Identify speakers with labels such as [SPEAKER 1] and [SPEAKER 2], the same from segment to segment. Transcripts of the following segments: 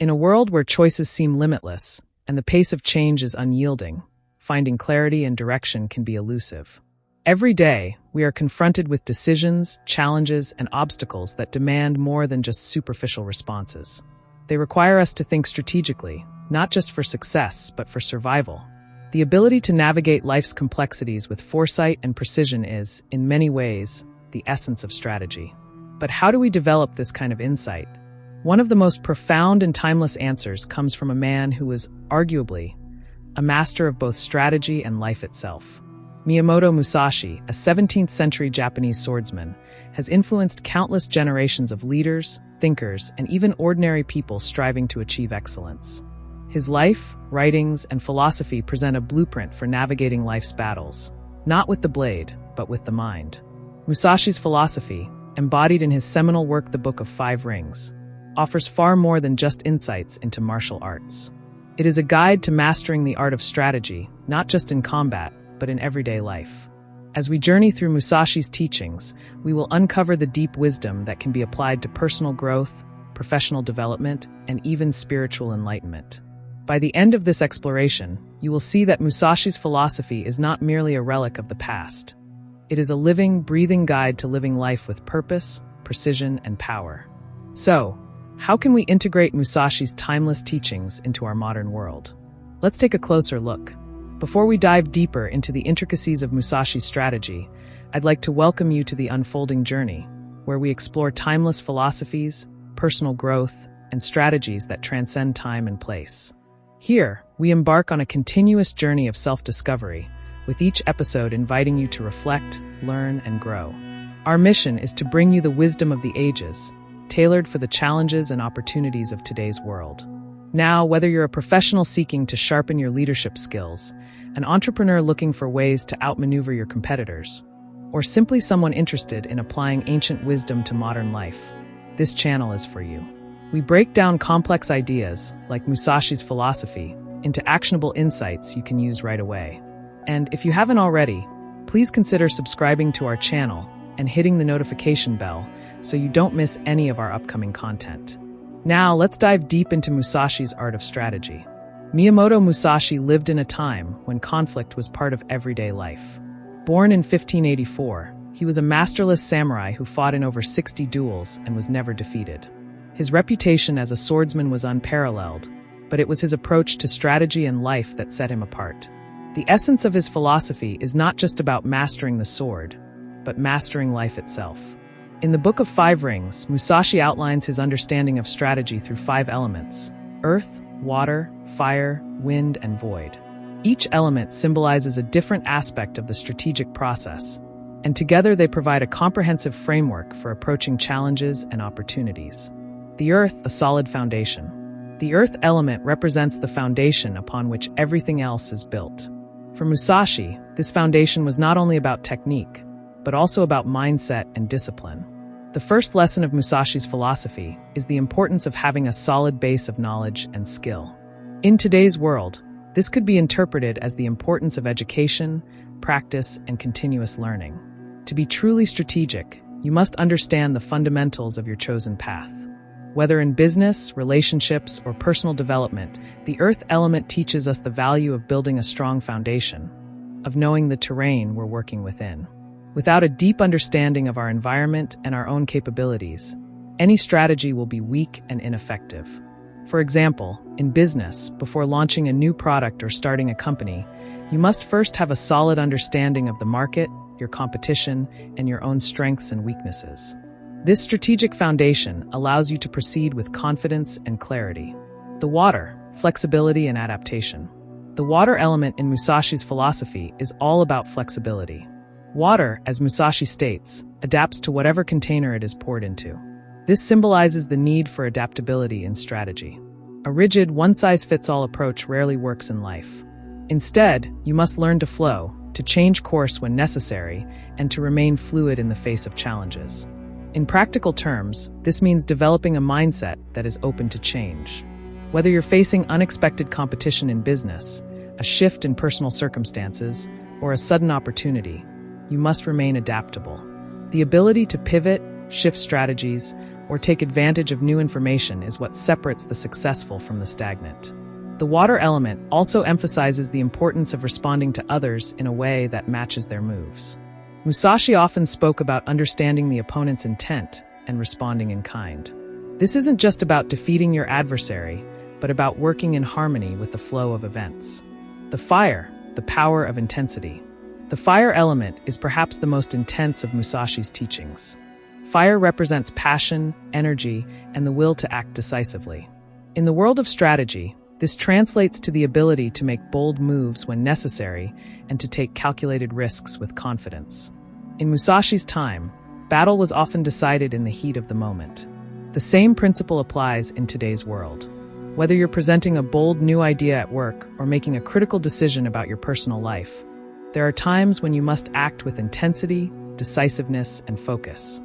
[SPEAKER 1] In a world where choices seem limitless and the pace of change is unyielding, finding clarity and direction can be elusive. Every day, we are confronted with decisions, challenges, and obstacles that demand more than just superficial responses. They require us to think strategically, not just for success, but for survival. The ability to navigate life's complexities with foresight and precision is, in many ways, the essence of strategy. But how do we develop this kind of insight? One of the most profound and timeless answers comes from a man who was, arguably, a master of both strategy and life itself. Miyamoto Musashi, a 17th-century Japanese swordsman, has influenced countless generations of leaders, thinkers, and even ordinary people striving to achieve excellence. His life, writings, and philosophy present a blueprint for navigating life's battles, not with the blade, but with the mind. Musashi's philosophy, embodied in his seminal work The Book of Five Rings, offers far more than just insights into martial arts. It is a guide to mastering the art of strategy, not just in combat, but in everyday life. As we journey through Musashi's teachings, we will uncover the deep wisdom that can be applied to personal growth, professional development, and even spiritual enlightenment. By the end of this exploration, you will see that Musashi's philosophy is not merely a relic of the past. It is a living, breathing guide to living life with purpose, precision, and power. So, how can we integrate Musashi's timeless teachings into our modern world? Let's take a closer look. Before we dive deeper into the intricacies of Musashi's strategy, I'd like to welcome you to the unfolding journey, where we explore timeless philosophies, personal growth, and strategies that transcend time and place. Here, we embark on a continuous journey of self-discovery, with each episode inviting you to reflect, learn, and grow. Our mission is to bring you the wisdom of the ages, tailored for the challenges and opportunities of today's world. Now, whether you're a professional seeking to sharpen your leadership skills, an entrepreneur looking for ways to outmaneuver your competitors, or simply someone interested in applying ancient wisdom to modern life, this channel is for you. We break down complex ideas, like Musashi's philosophy, into actionable insights you can use right away. And if you haven't already, please consider subscribing to our channel and hitting the notification bell so you don't miss any of our upcoming content. Now, let's dive deep into Musashi's art of strategy. Miyamoto Musashi lived in a time when conflict was part of everyday life. Born in 1584, he was a masterless samurai who fought in over 60 duels and was never defeated. His reputation as a swordsman was unparalleled, but it was his approach to strategy and life that set him apart. The essence of his philosophy is not just about mastering the sword, but mastering life itself. In the Book of Five Rings, Musashi outlines his understanding of strategy through 5 elements: earth, water, fire, wind, and void. Each element symbolizes a different aspect of the strategic process, and together they provide a comprehensive framework for approaching challenges and opportunities. The earth, a solid foundation. The earth element represents the foundation upon which everything else is built. For Musashi, this foundation was not only about technique, but also about mindset and discipline. The first lesson of Musashi's philosophy is the importance of having a solid base of knowledge and skill. In today's world, this could be interpreted as the importance of education, practice, and continuous learning. To be truly strategic, you must understand the fundamentals of your chosen path. Whether in business, relationships, or personal development, the earth element teaches us the value of building a strong foundation, of knowing the terrain we're working within. Without a deep understanding of our environment and our own capabilities, any strategy will be weak and ineffective. For example, in business, before launching a new product or starting a company, you must first have a solid understanding of the market, your competition, and your own strengths and weaknesses. This strategic foundation allows you to proceed with confidence and clarity. The water, flexibility and adaptation. The water element in Musashi's philosophy is all about flexibility. Water, as Musashi states, adapts to whatever container it is poured into. This symbolizes the need for adaptability in strategy. A rigid, one-size-fits-all approach rarely works in life. Instead, you must learn to flow, to change course when necessary, and to remain fluid in the face of challenges. In practical terms, this means developing a mindset that is open to change. Whether you're facing unexpected competition in business, a shift in personal circumstances, or a sudden opportunity, you must remain adaptable. The ability to pivot, shift strategies, or take advantage of new information is what separates the successful from the stagnant. The water element also emphasizes the importance of responding to others in a way that matches their moves. Musashi often spoke about understanding the opponent's intent and responding in kind. This isn't just about defeating your adversary, but about working in harmony with the flow of events. The fire, the power of intensity. The fire element is perhaps the most intense of Musashi's teachings. Fire represents passion, energy, and the will to act decisively. In the world of strategy, this translates to the ability to make bold moves when necessary and to take calculated risks with confidence. In Musashi's time, battle was often decided in the heat of the moment. The same principle applies in today's world. Whether you're presenting a bold new idea at work or making a critical decision about your personal life, there are times when you must act with intensity, decisiveness, and focus.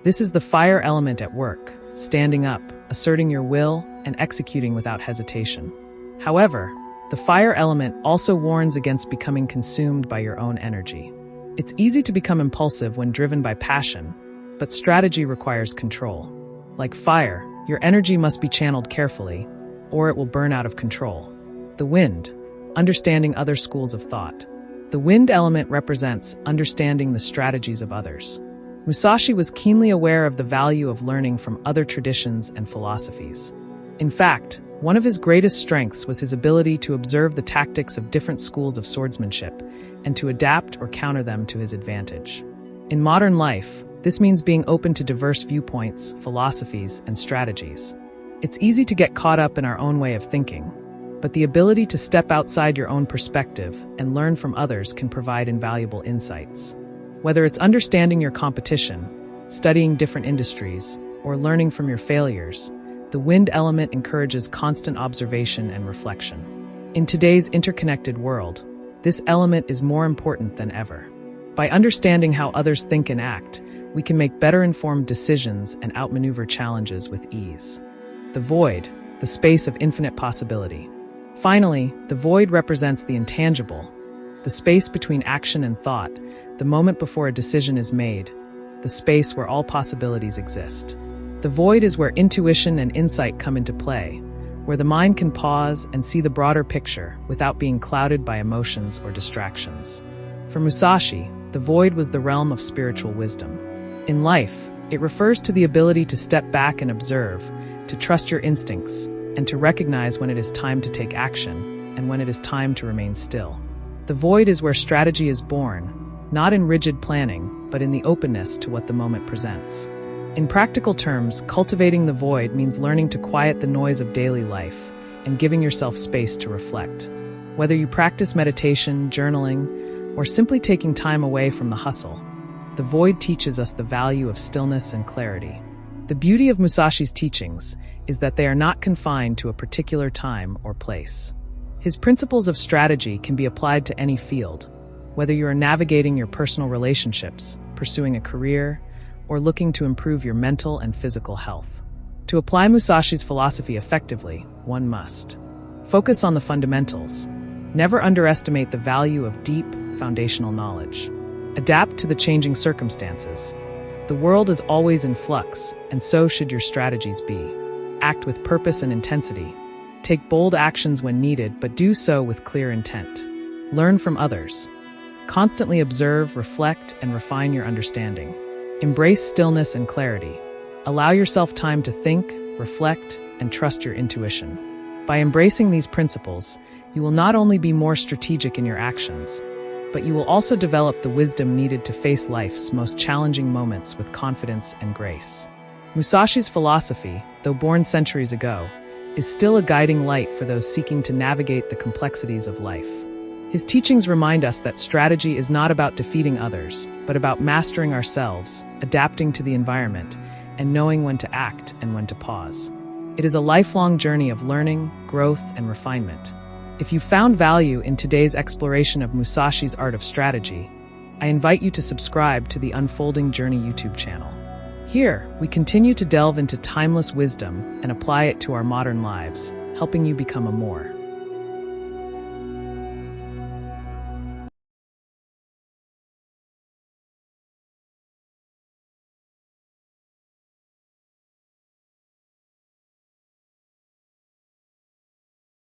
[SPEAKER 1] This is the fire element at work, standing up, asserting your will, and executing without hesitation. However, the fire element also warns against becoming consumed by your own energy. It's easy to become impulsive when driven by passion, but strategy requires control. Like fire, your energy must be channeled carefully, or it will burn out of control. The wind, understanding other schools of thought. The wind element represents understanding the strategies of others. Musashi was keenly aware of the value of learning from other traditions and philosophies. In fact, one of his greatest strengths was his ability to observe the tactics of different schools of swordsmanship and to adapt or counter them to his advantage. In modern life, this means being open to diverse viewpoints, philosophies, and strategies. It's easy to get caught up in our own way of thinking, but the ability to step outside your own perspective and learn from others can provide invaluable insights. Whether it's understanding your competition, studying different industries, or learning from your failures, the wind element encourages constant observation and reflection. In today's interconnected world, this element is more important than ever. By understanding how others think and act, we can make better informed decisions and outmaneuver challenges with ease. The void, the space of infinite possibility. Finally, the void represents the intangible, the space between action and thought, the moment before a decision is made, the space where all possibilities exist. The void is where intuition and insight come into play, where the mind can pause and see the broader picture without being clouded by emotions or distractions. For Musashi, the void was the realm of spiritual wisdom. In life, it refers to the ability to step back and observe, to trust your instincts, and to recognize when it is time to take action and when it is time to remain still. The void is where strategy is born, not in rigid planning, but in the openness to what the moment presents. In practical terms, cultivating the void means learning to quiet the noise of daily life and giving yourself space to reflect. Whether you practice meditation, journaling, or simply taking time away from the hustle, the void teaches us the value of stillness and clarity. The beauty of Musashi's teachings is that they are not confined to a particular time or place. His principles of strategy can be applied to any field, whether you are navigating your personal relationships, pursuing a career, or looking to improve your mental and physical health. To apply Musashi's philosophy effectively, one must focus on the fundamentals. Never underestimate the value of deep, foundational knowledge. Adapt to the changing circumstances. The world is always in flux, and so should your strategies be. Act with purpose and intensity. Take bold actions when needed, but do so with clear intent. Learn from others. Constantly observe, reflect, and refine your understanding. Embrace stillness and clarity. Allow yourself time to think, reflect, and trust your intuition. By embracing these principles, you will not only be more strategic in your actions, but you will also develop the wisdom needed to face life's most challenging moments with confidence and grace. Musashi's philosophy, though born centuries ago, is still a guiding light for those seeking to navigate the complexities of life. His teachings remind us that strategy is not about defeating others, but about mastering ourselves, adapting to the environment, and knowing when to act and when to pause. It is a lifelong journey of learning, growth, and refinement. If you found value in today's exploration of Musashi's art of strategy, I invite you to subscribe to the Unfolding Journey YouTube channel. Here, we continue to delve into timeless wisdom and apply it to our modern lives, helping you become a more